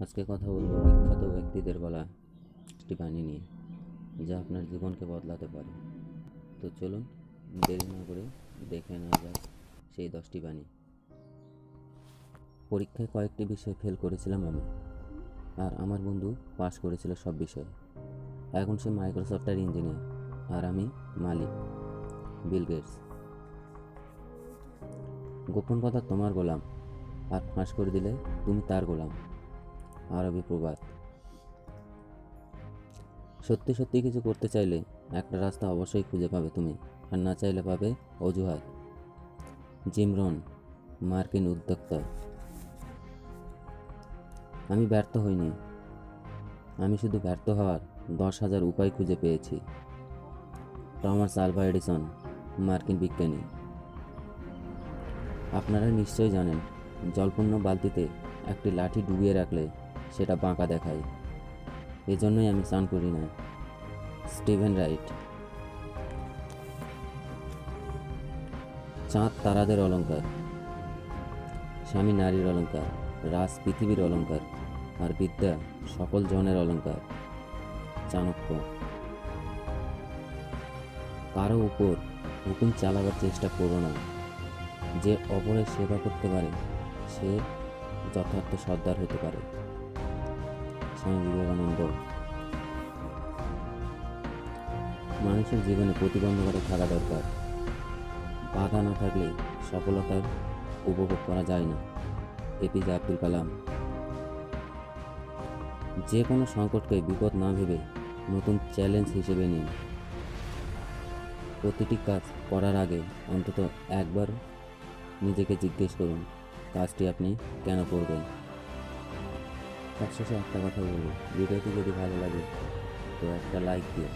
আজকে কথা বলবো বিখ্যাত ব্যক্তিদের বলা একটি বাণী নিয়ে, যা আপনার জীবনকে বদলাতে পারে। তো চলুন দেরি না করে দেখে নেওয়া যাক সেই 10টি বাণী। পরীক্ষায় কয়েকটি বিষয়ে ফেল করেছিলাম আমি, আর আমার বন্ধু পাশ করেছিল সব বিষয়ে। এখন সে মাইক্রোসফটের ইঞ্জিনিয়ার, আর আমি মালিক, বিল গেটস। গোপন কথা তোমার গোলাম, আর ফাঁস করে দিলে তুমি তার গোলাম। আরবি প্রবাদ। সত্যি সত্যি কিছু করতে চাইলে একটা রাস্তা অবশ্যই খুঁজে পাবে তুমি, আর না চাইলে পাবে অজুহাত। জিম রন, মার্কিন উদ্যোক্তা। আমি ব্যর্থ হইনি, আমি শুধু ব্যর্থ হওয়ার 10,000 উপায় খুঁজে পেয়েছি। টমাস আলভা এডিসন, মার্কিন বিজ্ঞানী। আপনারা নিশ্চয়ই জানেন, জলপূর্ণ বালতিতে একটি লাঠি ডুবিয়ে রাখলে সেটা বাঁকা দেখায়। এজন্যই আমি স্নান করি না। Steven right. চাঁদ তারাদের অলংকার, স্বামী নারীর অলংকার, রাজ পৃথিবীর অলংকার, আর বিদ্যা সকল জনের অলংকার। চাণক্য। কারো উপর হুকুম চালাবার চেষ্টা করো না, যে অপরের সেবা করতে পারে সে যথার্থ সর্দার হতে পারে। স্বামী বিবেকানন্দ। মানুষের জীবনে প্রতিবন্ধকতা থাকা দরকার, বাধা না থাকলে সফলতার উপভোগ করা যায় না। এপিজে আব্দুল কালাম। যে কোনো সংকটকে বিপদ না ভেবে নতুন চ্যালেঞ্জ হিসেবে নিন। প্রতিটি কাজ করার আগে অন্তত একবার নিজেকে জিজ্ঞেস করুন কাজটি আপনি কেন করবেন। সবশেষে একটা কথা বলবো, ভিডিওটি যদি ভালো লাগে তো একটা লাইক দিও,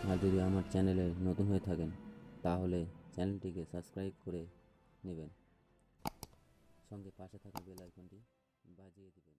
আর যদি আমার চ্যানেলে নতুন হয়ে থাকেন তাহলে চ্যানেলটিকে সাবস্ক্রাইব করে নেবেন, সঙ্গে পাশে থাকা বেল আইকনটি বাজিয়ে দিবেন।